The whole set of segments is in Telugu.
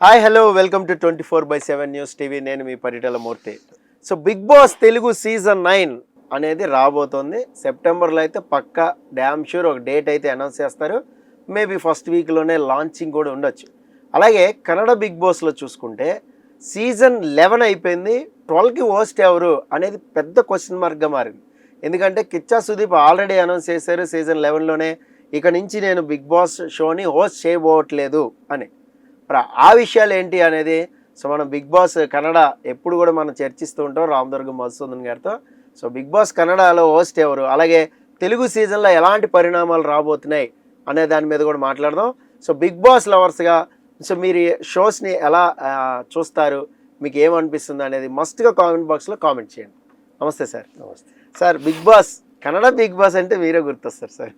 Hi hello welcome to 24/7 news TV. నేను మీ Paritala Murthy. So Bigg Boss Telugu season 9 అనేది రాబోతోంది. సెప్టెంబర్లో అయితే పక్కా డ్యామ్ షూర్ ఒక డేట్ అయితే అనౌన్స్ చేస్తారు. మేబీ ఫస్ట్ వీక్లోనే లాంచింగ్ కూడా ఉండొచ్చు. అలాగే కన్నడ బిగ్ బాస్లో చూసుకుంటే సీజన్ 11 అయిపోయింది. 12కి హోస్ట్ ఎవరు అనేది పెద్ద క్వశ్చన్ మార్క్గా మారింది. ఎందుకంటే కిచ్చా సుదీప్ ఆల్రెడీ అనౌన్స్ చేశారు సీజన్ 11లోనే ఇక నుంచి నేను బిగ్ బాస్ షోని హోస్ట్ చేయబోవట్లేదు అని. మరి ఆ విషయాలు ఏంటి అనేది సో మనం బిగ్ బాస్ కన్నడ ఎప్పుడు కూడా మనం చర్చిస్తూ ఉంటాం రామదుర్గం మధుసూదన్ గారితో. సో బిగ్ బాస్ కన్నడలో హోస్ట్ ఎవరు, అలాగే తెలుగు సీజన్లో ఎలాంటి పరిణామాలు రాబోతున్నాయి అనే దాని మీద కూడా మాట్లాడదాం. సో బిగ్ బాస్ లవర్స్గా సో మీరు షోస్ని ఎలా చూస్తారు, మీకు ఏమనిపిస్తుంది అనేది మస్ట్గా కామెంట్ బాక్స్లో కామెంట్ చేయండి. నమస్తే సార్. నమస్తే sir. Bigg Boss Kannada Bigg Boss అంటే మీరే గుర్తొస్తారు సార్.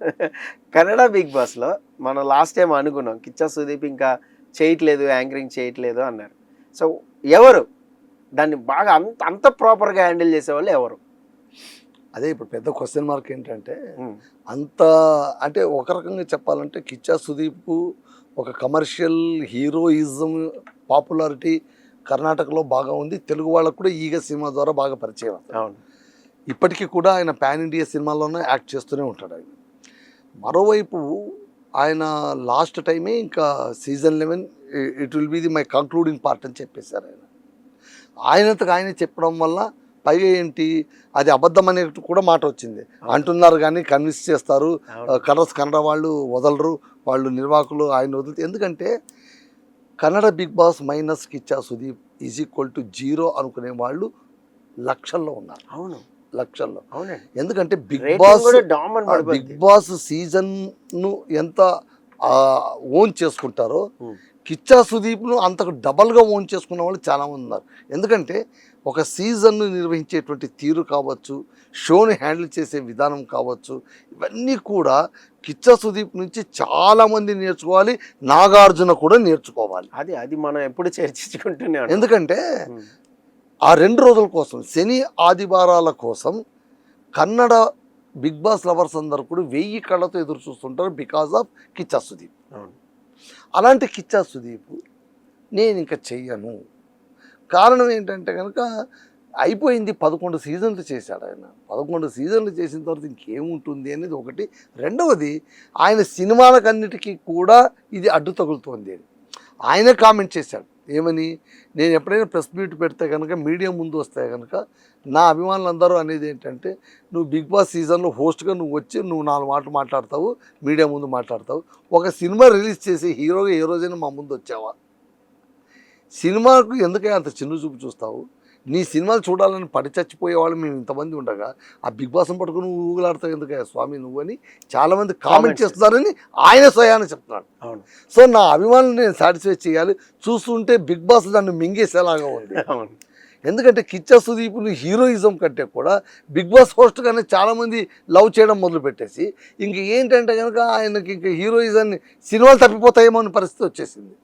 కన్నడ బిగ్ బాస్లో మనం లాస్ట్ టైం అనుకున్నాం కిచ్చా సుదీప్ ఇంకా చేయట్లేదు, యాంకరింగ్ చేయట్లేదు అన్నారు. సో ఎవరు దాన్ని బాగా అంత ప్రాపర్గా హ్యాండిల్ చేసేవాళ్ళు ఎవరు? అదే ఇప్పుడు పెద్ద క్వశ్చన్ మార్క్ ఏంటంటే అంత అంటే ఒక రకంగా చెప్పాలంటే కిచ్చా సుదీప్ ఒక కమర్షియల్ హీరోయిజం పాపులారిటీ కర్ణాటకలో బాగా ఉంది. తెలుగు వాళ్ళకు కూడా ఈగ సినిమా ద్వారా బాగా పరిచయం. అవును, ఇప్పటికీ కూడా ఆయన పాన్ ఇండియా సినిమాల్లోనే యాక్ట్ చేస్తూనే ఉంటాడు ఆయన. మరోవైపు ఆయన లాస్ట్ టైమే ఇంకా season 11 it will be the my concluding part అని చెప్పేశారు ఆయన. ఆయనంతకు ఆయన చెప్పడం వల్ల పైగా ఏంటి అది అబద్ధం అనే కూడా మాట వచ్చింది అంటున్నారు, కానీ కన్విన్స్ చేస్తారు. కన్నడ వాళ్ళు వదలరు, వాళ్ళు నిర్వాహకులు ఆయన వదులుతారు. ఎందుకంటే Kannada Bigg Boss minus Kichcha Sudeep is equal to 0 అనుకునే వాళ్ళు లక్షల్లో ఉన్నారు. అవును, లక్షల్లో. అవునండి. ఎందుకంటే బిగ్ బాస్ సీజన్ను ఎంత ఓన్ చేసుకుంటారో కిచ్చా సుదీప్ను అంతకు డబల్గా ఓన్ చేసుకున్న వాళ్ళు చాలామంది ఉన్నారు. ఎందుకంటే ఒక సీజన్ను నిర్వహించేటువంటి తీరు కావచ్చు, షోని హ్యాండిల్ చేసే విధానం కావచ్చు, ఇవన్నీ కూడా కిచ్చా సుదీప్ నుంచి చాలామంది నేర్చుకోవాలి. నాగార్జున కూడా నేర్చుకోవాలి. అది మనం ఎప్పుడు చర్చించుకుంటూనే. ఎందుకంటే ఆ 2 రోజుల కోసం, శని ఆదివారాల కోసం కన్నడ బిగ్ బాస్ లవర్స్ అందరూ కూడా 1000 కళ్ళతో ఎదురు చూస్తుంటారు బికాజ్ ఆఫ్ కిచ్చా సుదీప్. అలాంటి కిచ్చా సుదీప్ నేను ఇంకా చెయ్యను. కారణం ఏంటంటే కనుక అయిపోయింది, 11 సీజన్లు చేశాడు ఆయన. 11 సీజన్లు చేసిన తర్వాత ఇంకేముంటుంది అనేది ఒకటి. రెండవది ఆయన సినిమాలకన్నిటికీ కూడా ఇది అడ్డు తగులుతోంది అని ఆయనే కామెంట్ చేశాడు. ఏమని, నేను ఎప్పుడైనా ప్రెస్ మీట్ పెడితే కనుక మీడియా ముందు వస్తే కనుక నా అభిమానులందరూ అనేది ఏంటంటే నువ్వు బిగ్ బాస్ సీజన్లో హోస్ట్గా నువ్వు వచ్చి నువ్వు 4 మాటలు మాట్లాడతావు, మీడియా ముందు మాట్లాడతావు. ఒక సినిమా రిలీజ్ చేసి హీరోగా ఏ రోజైనా మా ముందు వచ్చావా? సినిమాకు ఎందుకైనా అంత చిన్న చూపు చూస్తావు? నీ సినిమాలు చూడాలని పడి చచ్చిపోయేవాళ్ళు మేము ఇంతమంది ఉండగా ఆ బిగ్ బాస్ని పట్టుకుని నువ్వు ఊగులాడతావు ఎందుకయ్యా స్వామి నువ్వు అని చాలామంది కామెంట్ చేస్తున్నారని ఆయన స్వయాన్ని చెప్తున్నాడు. సో నా అభిమానులు నేను సాటిస్ఫై చేయాలి. చూస్తుంటే బిగ్ బాస్ దాన్ని మింగేసేలాగా ఉంది. ఎందుకంటే కిచ్చా సుదీప్ని హీరోయిజం కంటే కూడా బిగ్ బాస్ హోస్ట్గానే చాలామంది లవ్ చేయడం మొదలుపెట్టేసి ఇంక ఏంటంటే కనుక ఆయనకి ఇంక హీరోయిజాన్ని సినిమాలు తప్పిపోతాయేమో అనే పరిస్థితి వచ్చేసింది.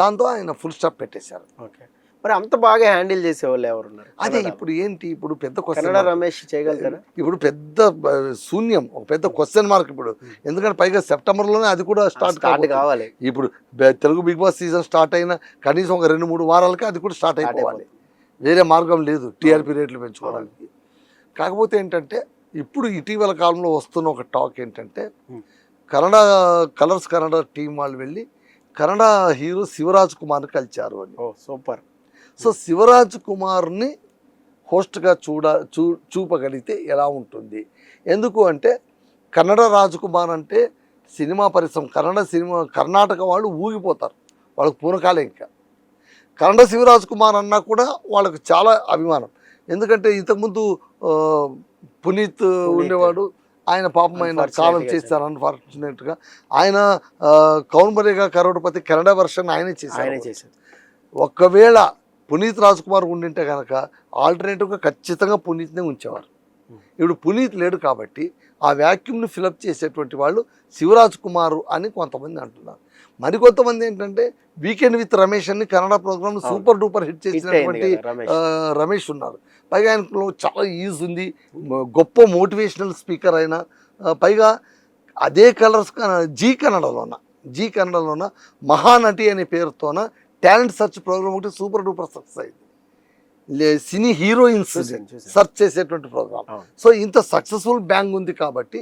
దాంతో ఆయన ఫుల్ స్టాప్ పెట్టేశారు. ఓకే, మరి అంత బాగా హ్యాండిల్ చేసేవాళ్ళు ఎవరున్నారు? అదే ఇప్పుడు ఏంటి, ఇప్పుడు పెద్ద కన్నడ రమేష్ చేయగలుగుతారా? ఇప్పుడు పెద్ద శూన్యం, ఒక పెద్ద క్వశ్చన్ మార్క్ ఇప్పుడు. ఎందుకంటే పైగా సెప్టెంబర్లోనే అది కూడా స్టార్ట్ కావాలి. ఇప్పుడు Telugu Bigg Boss season start అయిన కనీసం ఒక 2-3 వారాలకి అది కూడా స్టార్ట్ అయిపోవాలి. వేరే మార్గం లేదు టీఆర్పీ రేట్లు పెంచుకోవడానికి. కాకపోతే ఏంటంటే ఇప్పుడు ఇటీవల కాలంలో వస్తున్న ఒక టాక్ ఏంటంటే కన్నడ కన్నడ టీం వాళ్ళు వెళ్ళి కన్నడ హీరో శివరాజ్ కుమార్ని కలిచారు అని. సూపర్. సో శివరాజ్ కుమార్ని హోస్ట్గా చూపగలిగితే ఎలా ఉంటుంది? ఎందుకు అంటే కన్నడ రాజ్ కుమార్ అంటే సినిమా పరిశ్రమ, కర్ణాటక వాళ్ళు ఊగిపోతారు, వాళ్ళకి పూనకాలే. ఇంకా కన్నడ శివరాజ్ కుమార్ అన్నా కూడా వాళ్ళకు చాలా అభిమానం. ఎందుకంటే ఇంతకుముందు పునీత్ ఉండేవాడు, ఆయన పాపం ఆయన కాలం చేస్తారు అన్ఫార్చునేట్గా. ఆయన కౌన్ బనేగా కరోడ్పతి కన్నడ వర్షన్ ఆయనే చేశారు. ఒకవేళ పునీత్ రాజ్ కుమార్ ఉండింటే కనుక ఆల్టర్నేటివ్గా ఖచ్చితంగా పునీత్నే ఉంచేవారు. ఇప్పుడు పునీత్ లేడు కాబట్టి ఆ వ్యాక్యూమ్ని ఫిలప్ చేసేటువంటి వాళ్ళు శివరాజ్ కుమార్ అని కొంతమంది అంటున్నారు. మరికొంతమంది ఏంటంటే వీకెండ్ విత్ రమేష్ అని Kannada program super duper hit చేసినటువంటి రమేష్ ఉన్నారు. పైగా ఆయనలో చాలా ఈజ్ ఉంది, గొప్ప మోటివేషనల్ స్పీకర్ అయినా. పైగా అదే కలర్స్ జీ కన్నడలోన మహానటి అనే పేరుతోన టాలెంట్ సెర్చ్ ప్రోగ్రామ్ ఒకటి సూపర్ డూపర్ సక్సెస్ అయింది. సినీ హీరోయిన్స్ చూసాను. సెర్చ్ చేసేటువంటి ప్రోగ్రామ్. అవును. సో ఇంత సక్సెస్ఫుల్ బ్యాంగ్ ఉంది కాబట్టి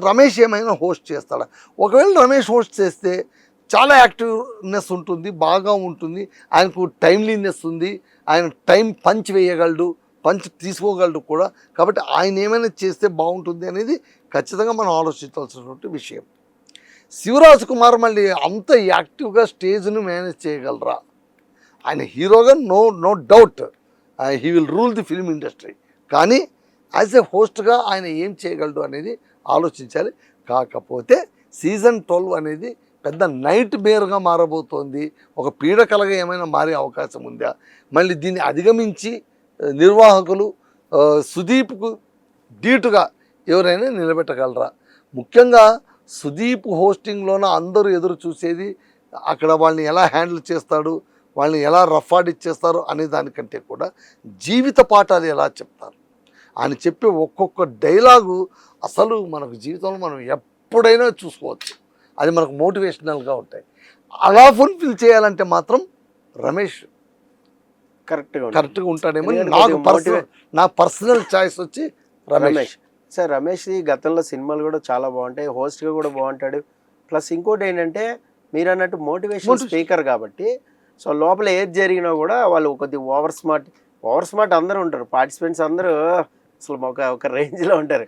రమేష్ ఏమైనా హోస్ట్ చేస్తాడా? ఒకవేళ రమేష్ హోస్ట్ చేస్తే చాలా యాక్టివ్నెస్ ఉంటుంది, బాగా ఉంటుంది, ఆయనకు టైమ్లీనెస్ ఉంది, ఆయన టైం పంచ్ వేయగలడు, పంచ్ తీసుకోగలడు కూడా. కాబట్టి ఆయన ఏమైనా చేస్తే బాగుంటుంది అనేది ఖచ్చితంగా మనం ఆలోచించాల్సినటువంటి విషయం. శివరాజ్ కుమార్ మళ్ళీ అంత యాక్టివ్గా స్టేజ్ను మేనేజ్ చేయగలరా? ఆయన హీరోగా no doubt he will rule the film industry. కానీ యాజ్ ఏ హోస్ట్గా ఆయన ఏం చేయగలడు అనేది ఆలోచించాలి. కాకపోతే సీజన్ 12 అనేది పెద్ద నైట్ మేర్గా మారబోతోంది. ఒక పీడకలగా ఏమైనా మారే అవకాశం ఉందా? మళ్ళీ దీన్ని అధిగమించి నిర్వాహకులు సుదీప్కు ధీటుగా ఎవరైనా నిలబెట్టగలరా? ముఖ్యంగా సుదీప్ హోస్టింగ్లోన అందరూ ఎదురు చూసేది అక్కడ వాళ్ళని ఎలా హ్యాండిల్ చేస్తాడు, వాళ్ళని ఎలా రఫ్ ఆడిచ్చేస్తారు అనే దానికంటే కూడా జీవిత పాఠాలు ఎలా చెప్తారు. ఆయన చెప్పే ఒక్కొక్క డైలాగు అసలు మనకు జీవితంలో మనం ఎప్పుడైనా చూసుకోవచ్చు. అది మనకు మోటివేషనల్గా ఉంటాయి. అలా ఫుల్ఫిల్ చేయాలంటే మాత్రం రమేష్ కరెక్ట్గా ఉంటాడేమో. నా పర్సనల్ చాయిస్ వచ్చి రమేష్. సార్ రమేష్ గతంలో సినిమాలు కూడా చాలా బాగుంటాయి, హోస్ట్గా కూడా బాగుంటాడు. ప్లస్ ఇంకోటి ఏంటంటే మీరు అన్నట్టు మోటివేషన్ స్పీకర్ కాబట్టి సో లోపల ఏది జరిగినా కూడా వాళ్ళు కొద్దిగా ఓవర్ స్మార్ట్ అందరూ ఉంటారు, పార్టిసిపెంట్స్ అందరూ అసలు ఒక రేంజ్ లో ఉంటారు.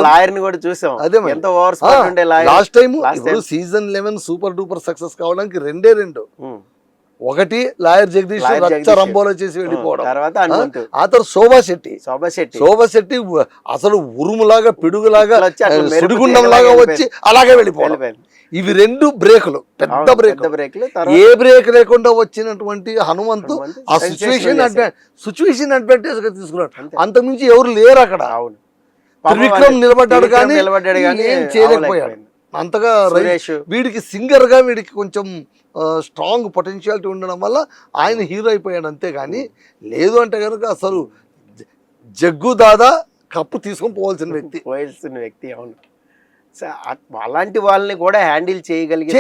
లాయర్ ని కూడా చూసాం, ఎంత ఓవర్ స్మార్ట్ ఉండే lawyer. Last time season 11 super duper success కావడానికి రెండు. ఒకటి లాయర్ జగదీష్ రచ్చ రంబోలో చేసి వెళ్ళిపోవడం, తర్వాత ఆ తర్వాత శోభా శెట్టి అసలు ఉరుములాగా పిడుగులాగా సుడిగుండం లాగా వచ్చి అలాగే వెళ్ళిపోవడం. ఇవి రెండు బ్రేకులు, పెద్ద బ్రేకులు. ఏ బ్రేక్ లేకుండా వచ్చినటువంటి హనుమంతు ఆ సిచ్యువేషన్ అడ్వాంటేజ్ గా తీసుకున్నాడు. అంతకుమించి ఎవరు లేరు అక్కడ. త్రివిక్రమ్ నిలబడ్డాడు కానీ ఏం చేయలేకపోయాడు. అంతగా వీడికి సింగర్ గా వీడికి కొంచెం స్ట్రాంగ్ పొటెన్షియాలిటీ ఉండడం వల్ల ఆయన హీరో అయిపోయాడు. అంతేగాని లేదు అంటే కనుక అసలు జగ్గు దాదా కప్పు తీసుకొని పోవాల్సిన వ్యక్తి. అవును, అలాంటి వాళ్ళని కూడా హ్యాండిల్ చేయగలిగే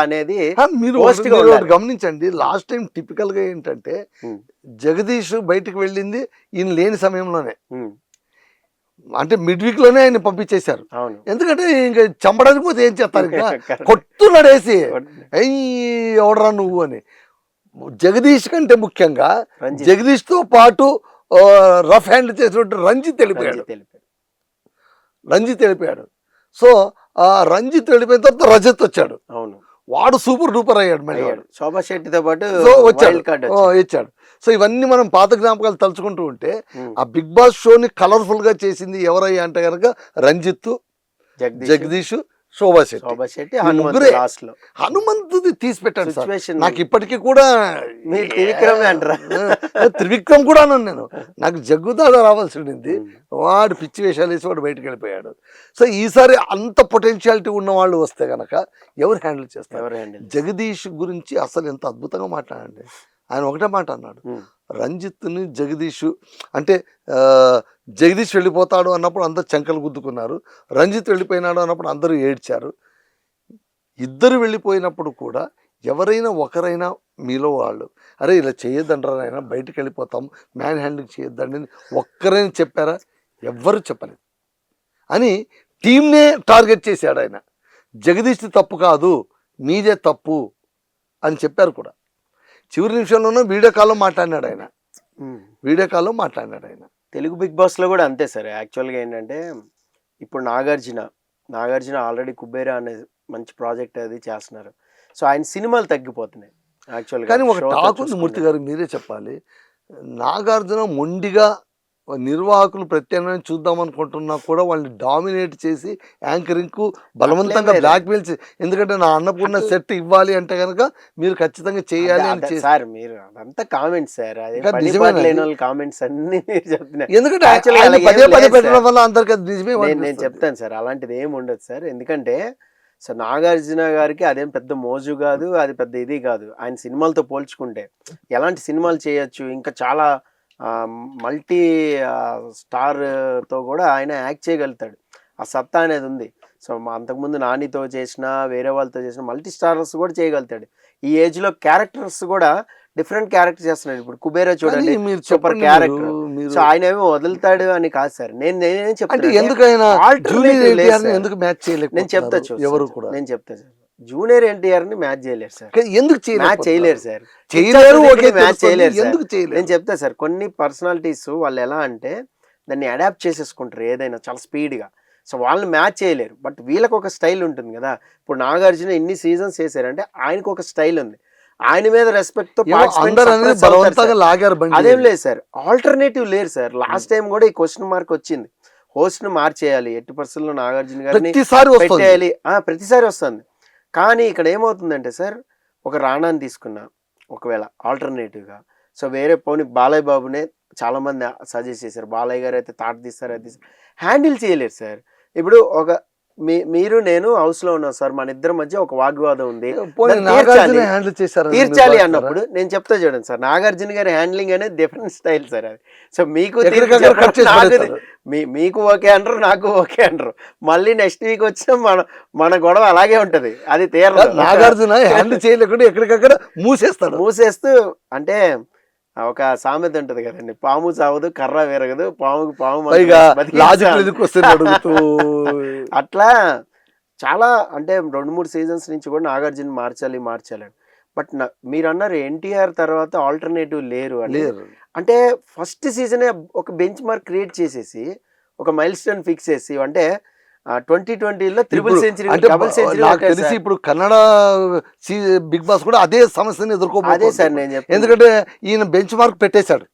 అనేది మీరు గమనించండి. లాస్ట్ టైం టిపికల్ గా ఏంటంటే జగదీష్ బయటకు వెళ్ళింది ఈయన లేని సమయంలోనే, అంటే మిడ్ వీక్ లోనే ఆయన పంపించేశారు. ఎందుకంటే ఇంకా చంపడానికి పోతే ఏం చేస్తారు, ఇంకా కొట్టున్నాడేసి ఎవడరా నువ్వు అని. జగదీష్ కంటే ముఖ్యంగా జగదీష్ తో పాటు రఫ్ హ్యాండ్ చేసినట్టు రంజిత్ వెళ్ళిపోయాడు. సో ఆ రంజిత్ వెళ్ళిపోయిన తర్వాత రజత్ వచ్చాడు. అవును, వాడు సూపర్ డూపర్ అయ్యాడు. మళ్ళీ శోభా శెట్టితో పాటు ఇచ్చాడు. సో ఇవన్నీ మనం పాత జ్ఞాపకాలు తలుచుకుంటూ ఉంటే ఆ బిగ్ బాస్ షోని కలర్ఫుల్ గా చేసింది ఎవరయ్యా అంటే కనుక రంజిత్, జగదీష్, శోభా శెట్టి. హనుమంతుది తీసి పెట్టాడు సార్. నాకు ఇప్పటికీ కూడా త్రివిక్రమ్ కూడా అన్నాను నేను, నాకు జగ్గుదాదా రావాల్సి ఉండింది. వాడు పిచ్చి వేషాలు వేసి వాడు బయటకు వెళ్ళిపోయాడు. సో ఈసారి అంత పొటెన్షియాలిటీ ఉన్న వాళ్ళు వస్తే గనక ఎవరు హ్యాండిల్ చేస్తారు? జగదీష్ గురించి అసలు ఎంత అద్భుతంగా మాట్లాడండి. ఆయన ఒకటే మాట అన్నాడు, రంజిత్ని జగదీష్ అంటే జగదీష్ వెళ్ళిపోతాడు అన్నప్పుడు అందరు చంకలు గుద్దుకున్నారు, రంజిత్ వెళ్ళిపోయినాడు అన్నప్పుడు అందరూ ఏడ్చారు. ఇద్దరు వెళ్ళిపోయినప్పుడు కూడా ఎవరైనా ఒకరైనా మీలో వాళ్ళు అరే ఇలా చేయొద్దంటారా ఆయన, బయటకు వెళ్ళిపోతాం, మ్యాన్ హ్యాండింగ్ చేయొద్దండి ఒక్కరైనా చెప్పారా? ఎవ్వరు చెప్పలేదు అని టీంనే టార్గెట్ చేశాడు ఆయన. జగదీష్ తప్పు కాదు, మీదే తప్పు అని చెప్పారు కూడా. చివరి నిమిషంలోనూ వీడియో కాల్లో మాట్లాడినాడు ఆయన. తెలుగు బిగ్ బాస్ లో కూడా అంతే సార్. యాక్చువల్గా ఏంటంటే ఇప్పుడు నాగార్జున ఆల్రెడీ కుబేరా అనే మంచి ప్రాజెక్ట్ అది చేస్తున్నారు. సో ఆయన సినిమాలు తగ్గిపోతున్నాయి యాక్చువల్గా. కానీ ఒక టాక్ ఉంది మూర్తి గారు, మీరే చెప్పాలి. నాగార్జున మొండిగా నిర్వాహకులు ప్రత్యామ్నాయం చూద్దాం అనుకుంటున్నా కూడా వాళ్ళని డామినేట్ చేసి యాంకరింగ్ కు బలవంతంగా బ్లాక్మెయిల్ చేసి, ఎందుకంటే నా అన్నపూర్ణ సెట్ ఇవ్వాలి అంటే కనుక మీరు ఖచ్చితంగా చేయాలి అని సార్. మీరు అదంతా కామెంట్స్ సార్, కామెంట్స్ అన్ని చెప్తున్నారు. ఎందుకంటే పదే పెట్టడం వల్ల అందరికి అది నిజమే. నేను చెప్తాను సార్, అలాంటిది ఏమి ఉండదు సార్. ఎందుకంటే సార్ నాగార్జున గారికి అదేం పెద్ద మోజు కాదు, అది పెద్ద ఇది కాదు. ఆయన సినిమాలతో పోల్చుకుంటే ఎలాంటి సినిమాలు చేయొచ్చు, ఇంకా చాలా మల్టీ స్టార్తో కూడా ఆయన యాక్ట్ చేయగలుగుతాడు. ఆ సత్తా అనేది ఉంది. సో అంతకుముందు నానితో చేసిన, వేరే వాళ్ళతో చేసిన మల్టీ స్టారర్స్ కూడా చేయగలుగుతాడు. ఈ ఏజ్ లో క్యారెక్టర్స్ కూడా డిఫరెంట్ క్యారెక్టర్ చేస్తున్నాడు. ఇప్పుడు కుబేరా చూడండి, మీరు సూపర్ చెప్పండి క్యారెక్టర్. మీరు సో ఆయన ఏమో వదులుతాడు అని కాదు సార్, నేనేం అంటే చెప్తాను, ఎందుకైనా జూనియర్ ఆల్టర్నేటివ్ లేదు ఎన్టీఆర్ సార్. ఎందుకు మ్యాచ్ నేను చెప్తా చేయలేకపోతున్నారు ఎవరు చూస్తాను, కూడా? నేను చెప్తా సార్, జూనియర్ ఎన్టీఆర్ ని మ్యాచ్ చేయలేరు సార్, ఎందుకు మ్యాచ్ చేయలేరు సార్, చేయలేరు, ఓకే, మ్యాచ్ చేయలేరు సార్. ఎందుకు చేయలేరు? నేను చెప్తా సార్, కొన్ని పర్సనాలిటీస్ వాళ్ళు ఎలా అంటే దాన్ని అడాప్ట్ చేసేసుకుంటారు ఏదైనా చాలా స్పీడ్గా. సో వాళ్ళని మ్యాచ్ చేయలేరు. బట్ వీళ్ళకి ఒక స్టైల్ ఉంటుంది కదా. ఇప్పుడు నాగార్జున ఇన్ని సీజన్స్ చేశారంటే ఆయనకు ఒక స్టైల్ ఉంది, ఆయన మీద రెస్పెక్ట్ తో లాగారు. అదేం లేదు సార్, ఆల్టర్నేటివ్ లేరు సార్. లాస్ట్ టైం కూడా ఈ క్వశ్చన్ మార్క్ వచ్చింది, హోస్ట్ ను మార్చేయాలి, ఎట్టి పరిస్థితుల్లో నాగార్జున గారిని పెట్టేయాలి, ప్రతిసారి వస్తుంది. కానీ ఇక్కడ ఏమవుతుందంటే సార్, ఒక రాణాని తీసుకున్నా ఒకవేళ ఆల్టర్నేటివ్గా, సో వేరే పోనీ బాలయ్య బాబునే చాలా మంది సజెస్ట్ చేశారు, బాలయ్య గారు అయితే తాట తీస్తారు, అది హ్యాండిల్ చేయలేరు సార్. ఇప్పుడు ఒక మీరు నేను హౌస్ లో ఉన్నాం సార్, మన ఇద్దరి మధ్య ఒక వాగ్వాదం ఉంది, తీర్చాలి అన్నప్పుడు నేను చెప్తా చూడండి సార్, నాగార్జున గారి హ్యాండ్లింగ్ అనేది డిఫరెంట్ స్టైల్ సార్ అది. సో మీకు మీకు ఓకే అంటారు, నాకు ఓకే అంటారు, మళ్ళీ నెక్స్ట్ వీక్ వచ్చినా మన గొడవ అలాగే ఉంటది, అది తీరదు. నాగార్జున హ్యాండిల్ చేయలేకుండా ఎక్కడికక్కడ మూసేస్తూ అంటే ఒక సామెత ఉంటది కదండి, పాము చావదు కర్ర విరగదు, పాముకి పాము అట్లా చాలా. అంటే 2-3 సీజన్స్ నుంచి కూడా నాగార్జున మార్చాలి అని. బట్ మీరు అన్నారు ఎన్టీఆర్ తర్వాత ఆల్టర్నేటివ్ లేరు అని. అంటే ఫస్ట్ సీజనే ఒక బెంచ్ మార్క్ క్రియేట్ చేసేసి ఒక మైల్ స్టోన్ ఫిక్స్ చేసి, అంటే 2020లో ట్రిపుల్ సెంచరీ, డబుల్ సెంచరీ. తెలిసి ఇప్పుడు కన్నడ బిగ్ బాస్ కూడా అదే సమస్యను ఎదుర్కోబోతుంది. అదే సార్ నేను చెప్తాను, ఎందుకంటే ఈయన బెంచ్ మార్క్ పెట్టేశాడు.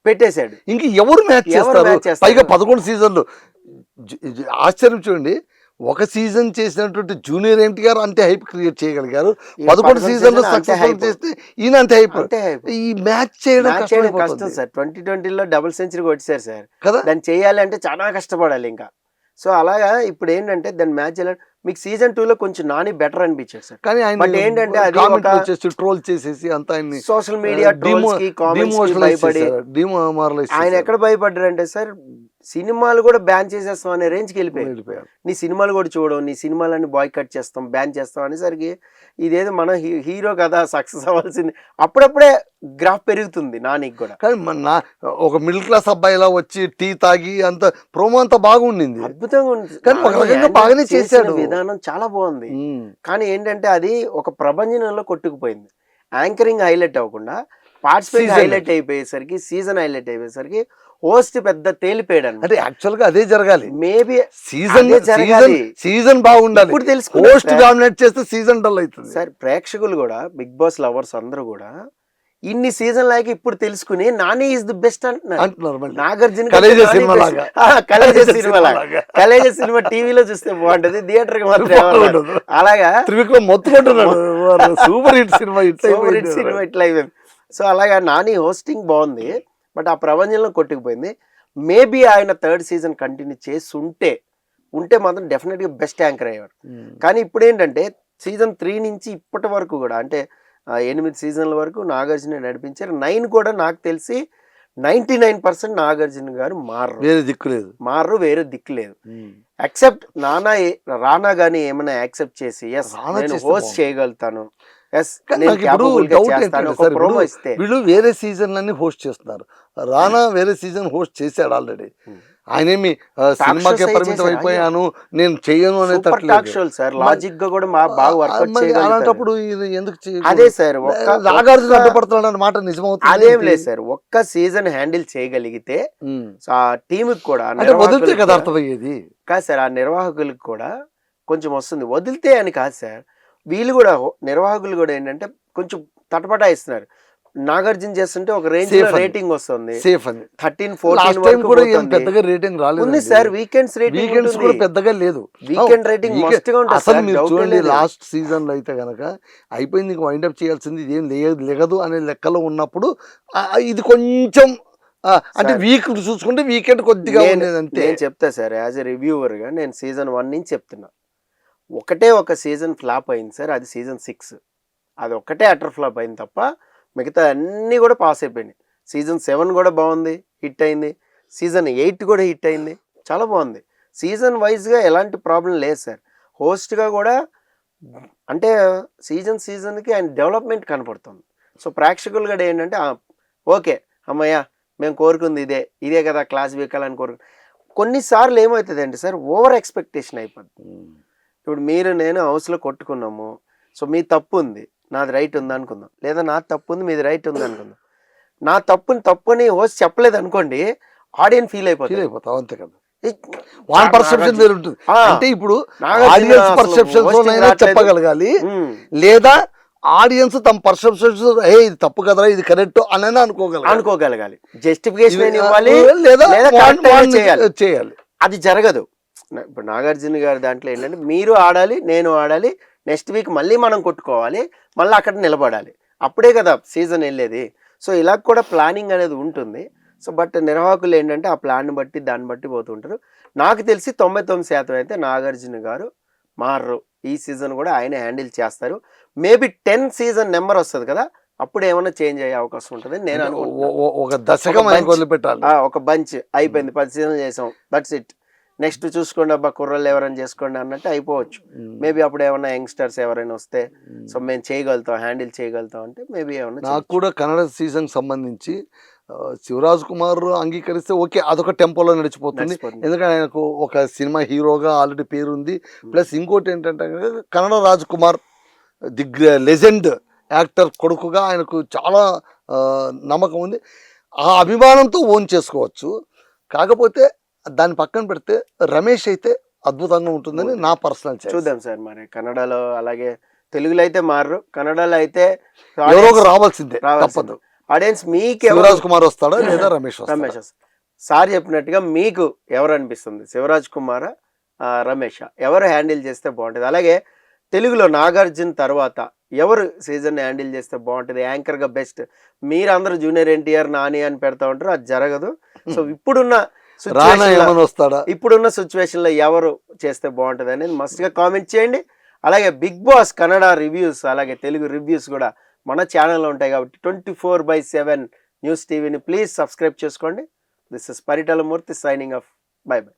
ఇంక ఎవరు మ్యాచ్ చేస్తారు? పైగా 11 సీజన్లు. ఆశ్చర్యం చూడండి, ఒక సీజన్ చేసినటువంటి జూనియర్ ఎన్టీఆర్ అంతే హైప్ క్రియేట్ చేయగలిగారు, 11 సీజన్లు సక్సెస్ఫుల్ చేస్తే ఈయన అంతే హైప్. ఈ మ్యాచ్ చేయడం కష్టం సార్. 2020లో డబుల్ సెంచరీ కొట్టారు సార్ కదా, దాన్ని చేయాలి అంటే చాలా కష్టపడాలి ఇంకా. సో అలాగా ఇప్పుడు ఏంటంటే దాన్ని మ్యాచ్ చేయాలి. మీకు సీజన్ 2లో కొంచెం నాని బెటర్ అనిపించారు సార్, కానీ బట్ ఏంటంటే అది ట్రోల్ చేసేసి అంతా సోషల్ మీడియా ట్రోల్స్ కి కామెంట్స్ కి భయపడి ఆయన ఎక్కడ భయపడ్డారంటే సార్, సినిమాలు కూడా బ్యాన్ చేసేస్తాం అనే రేంజ్కి వెళ్ళిపోయారు. నీ సినిమాలు కూడా చూడవు, నీ సినిమాలన్నీ బాయ్ కట్ చేస్తాం, బ్యాన్ చేస్తాం అనేసరికి ఇదేదో మన హీరో కదా సక్సెస్ అవ్వాల్సింది, అప్పుడప్పుడే గ్రాఫ్ పెరుగుతుంది నానికి కూడా. కానీ ఒక మిడిల్ క్లాస్ అబ్బాయిలా వచ్చి టీ తాగి అంత ప్రోమో అంతా బాగుండింది, అద్భుతంగా ఉంది. కానీ ఒక రకంగా బాగానే చేశాడు, విధానం చాలా బాగుంది. కానీ ఏంటంటే అది ఒక ప్రభంజనంలో కొట్టుకుపోయింది. యాంకరింగ్ హైలైట్ అవ్వకుండా పార్టిసిపేట్ హైలైట్ అయిపోయేసరికి, సీజన్ హైలైట్ అయిపోయేసరికి హోస్ట్ పెద్ద తేలిపోయాడు. అంటే యాక్చువల్ గా అదే జరగాలి, మేబీ సీజన్ బాగుండాలి. ఇప్పుడు తెలుసు హోస్ట్ డామినేట్ చేస్తే సీజన్ డల్ అవుతుంది సార్. ప్రేక్షకులు కూడా, బిగ్ బాస్ లవర్స్ అందరూ కూడా ఇన్ని సీజన్ లాగా ఇప్పుడు తెలుసుకుని నాని ఈజ్ ది బెస్ట్ అంటున్నారు. నాగార్జున కలేజా సినిమా టీవీలో చూస్తే బాగుంటది, థియేటర్ కి మాత్రం అలాగా మొత్తుకుంటున్నాడు. సూపర్ హిట్ సినిమా ఇట్లా అయిపోయింది. సో అలాగా నాని హోస్టింగ్ బాగుంది, బట్ ఆ ప్రపంచంలో కొట్టుకుపోయింది. మేబీ ఆయన 3rd సీజన్ కంటిన్యూ చేసి ఉంటే మాత్రం డెఫినెట్గా బెస్ట్ యాంకర్ అయ్యాడు. కానీ ఇప్పుడు ఏంటంటే సీజన్ 3 నుంచి ఇప్పటి వరకు కూడా, అంటే 8 సీజన్ల వరకు నాగార్జున నడిపించారు. 9 కూడా నాకు తెలిసి 99% నాగార్జున గారు వేరే దిక్కు లేదు. ఎక్సెప్ట్ రానా గానీ ఏమైనా యాక్సెప్ట్ చేసి నేను హోస్ట్ చేయగలుగుతాను, వీళ్ళు వేరే సీజన్ హోస్ట్ చేస్తున్నారు. రానా వేరే సీజన్ హోస్ట్ చేశాడు ఆల్రెడీ. ఆయనేమి సినిమాకే పరిమితం అయిపోయాను నేను చెయ్యను అనే అలాంటప్పుడు ఎందుకు అదే సార్ నాగార్జున అడ్డుపడుతున్నాడు అన్న మాట నిజమవుతుంది. అదేం లేదు సార్, ఒక్క సీజన్ హ్యాండిల్ చేయగలిగితే ఆ టీమ్ కూడా వదిలితే కదా అర్థమయ్యేది కాదు సార్. ఆ నిర్వాహకులకు కూడా కొంచెం వస్తుంది, వదిలితే అని కాదు సార్. వీళ్ళు కూడా నిర్వాహకులు కూడా ఏంటంటే కొంచెం తటపటాయిస్తున్నారు. నాగార్జున చేస్తుంటే ఒక రేంజ్ రేటింగ్ వస్తుంది, 13-14 కూడా పెద్దగా రేటింగ్ రాలేదు సార్. వీకెండ్స్ కూడా పెద్దగా లేదు, వీకెండ్ రేటింగ్ అసలు మీరు చూడండి. లాస్ట్ సీజన్ లో అయితే గనక అయిపోయింది, ఇంక వైండప్ చేయాల్సింది ఇదేం లేగదు అనే లెక్కలో ఉన్నప్పుడు ఇది కొంచెం అంటే వీక్ చూసుకుంటే వీకెండ్ కొద్దిగా ఉండేది అంతే. నేను చెప్తా సార్, యాజ్ ఎ రివ్యూవర్ గా నేను సీజన్ 1 నుంచి చెప్తున్నా, ఒక సీజన్ ఫ్లాప్ అయింది సార్, అది సీజన్ 6. అది ఒక్కటే అటర్ ఫ్లాప్ అయింది తప్ప మిగతా అన్నీ కూడా పాస్ అయిపోయినాయి. సీజన్ 7 కూడా బాగుంది, హిట్ అయింది. సీజన్ 8 కూడా హిట్ అయింది, చాలా బాగుంది. సీజన్ వైజ్గా ఎలాంటి ప్రాబ్లం లేదు సార్. హోస్ట్గా కూడా అంటే సీజన్కి ఆయన డెవలప్మెంట్ కనపడుతుంది. సో ప్రేక్షకులు కూడా ఏంటంటే ఓకే అమ్మయ్య మేము కోరుకుంది ఇదే కదా క్లాస్ వీకాలని కొన్నిసార్లు ఏమవుతుందండి సార్, ఓవర్ ఎక్స్పెక్టేషన్ అయిపోద్ది. ఇప్పుడు మీరు నేను హౌస్లో కొట్టుకున్నాము, సో మీ తప్పు ఉంది నాది రైట్ ఉంది అనుకుందాం, లేదా నా తప్పు ఉంది మీది రైట్ ఉంది అనుకుందాం. నా తప్పుని హోస్ట్ చెప్పలేదు అనుకోండి, ఆడియన్స్ ఫీల్ అయిపోతాం అంతే కదా. వాళ్ళ పర్సెప్షన్ వేరు ఉంటుంది. అంటే ఇప్పుడు ఆడియన్స్ పర్సెప్షన్ చెప్పగలగాలి, లేదా ఆడియన్స్ తమ పర్సెప్షన్స్ ఇది తప్పు కదరా ఇది కరెక్ట్ అని అనుకోగలగాలి. జస్టిఫికేషన్ ఇవ్వాలి లేదా చేయాలి. అది జరగదు. ఇప్పుడు నాగార్జున గారి దాంట్లో ఏంటంటే మీరు ఆడాలి నేను ఆడాలి, నెక్స్ట్ వీక్ మళ్ళీ మనం కొట్టుకోవాలి, మళ్ళీ అక్కడ నిలబడాలి, అప్పుడే కదా సీజన్ వెళ్ళేది. సో ఇలా కూడా ప్లానింగ్ అనేది ఉంటుంది. సో బట్ నిర్వాహకులు ఏంటంటే ఆ ప్లాన్ బట్టి దాన్ని బట్టి పోతుంటారు. నాకు తెలిసి 99% అయితే నాగార్జున గారు మారరు. ఈ సీజన్ కూడా ఆయన హ్యాండిల్ చేస్తారు. మేబీ 10 సీజన్ నెంబర్ వస్తుంది కదా, అప్పుడు ఏమైనా చేంజ్ అయ్యే అవకాశం ఉంటుంది నేను అనుకుంటున్నాను. ఒక దశకం వదిలిపెట్టాలి. ఒక బంచ్ అయిపోయింది, 10 సీజన్ చేసాం, దట్స్ ఇట్, నెక్స్ట్ చూసుకోండి అబ్బా కుర్రలు ఎవరైనా చేసుకోండి అన్నట్టు అయిపోవచ్చు. మేబీ అప్పుడు ఏమైనా యంగ్స్టర్స్ ఎవరైనా వస్తే సో మేము చేయగలుగుతాం, హ్యాండిల్ చేయగలుగుతాం అంటే మేబీ ఏమైనా. నాకు కూడా కన్నడ సీజన్ సంబంధించి శివరాజ్ కుమార్ అంగీకరిస్తే ఓకే, అదొక టెంపోలో నడిచిపోతుంది. ఎందుకంటే ఆయనకు ఒక సినిమా హీరోగా ఆల్రెడీ పేరుంది. ప్లస్ ఇంకోటి ఏంటంటే కన్నడ రాజ్ కుమార్ లెజెండ్ యాక్టర్ కొడుకుగా ఆయనకు చాలా నమ్మకం ఉంది. ఆ అభిమానంతో ఓన్ చేసుకోవచ్చు. కాకపోతే దాన్ని పక్కన పెడితే రమేష్ అయితే అద్భుతంగా ఉంటుందని నా పర్సనల్. చూద్దాం సార్, మరి కన్నడలో అలాగే తెలుగులో అయితే మారరు, కన్నడలో అయితే ఎవరో రావాల్సిందే, తప్పదు. ఆడియన్స్ మీకు శివరాజ్ కుమార్ వస్తాడా లేదా రమేష్ సార్ చెప్పినట్టుగా మీకు ఎవరు అనిపిస్తుంది, శివరాజ్ కుమార్ రమేష్ ఎవరు హ్యాండిల్ చేస్తే బాగుంటుంది? అలాగే తెలుగులో నాగార్జున తర్వాత ఎవరు సీజన్ హ్యాండిల్ చేస్తే బాగుంటుంది యాంకర్గా బెస్ట్? మీరు అందరూ జూనియర్ ఎన్టీఆర్ నాని అని పెడతా ఉంటారు, అది జరగదు. సో ఇప్పుడున్న సిచ్యువేషన్ లో ఎవరు చేస్తే బాగుంటుంది అనేది మస్ట్ గా కామెంట్ చేయండి. అలాగే బిగ్ బాస్ కన్నడ రివ్యూస్ అలాగే తెలుగు రివ్యూస్ కూడా మన ఛానల్లో ఉంటాయి కాబట్టి 24/7 న్యూస్ టీవీని ప్లీజ్ సబ్స్క్రైబ్ చేసుకోండి. This is Paritala Murthy signing off. By by.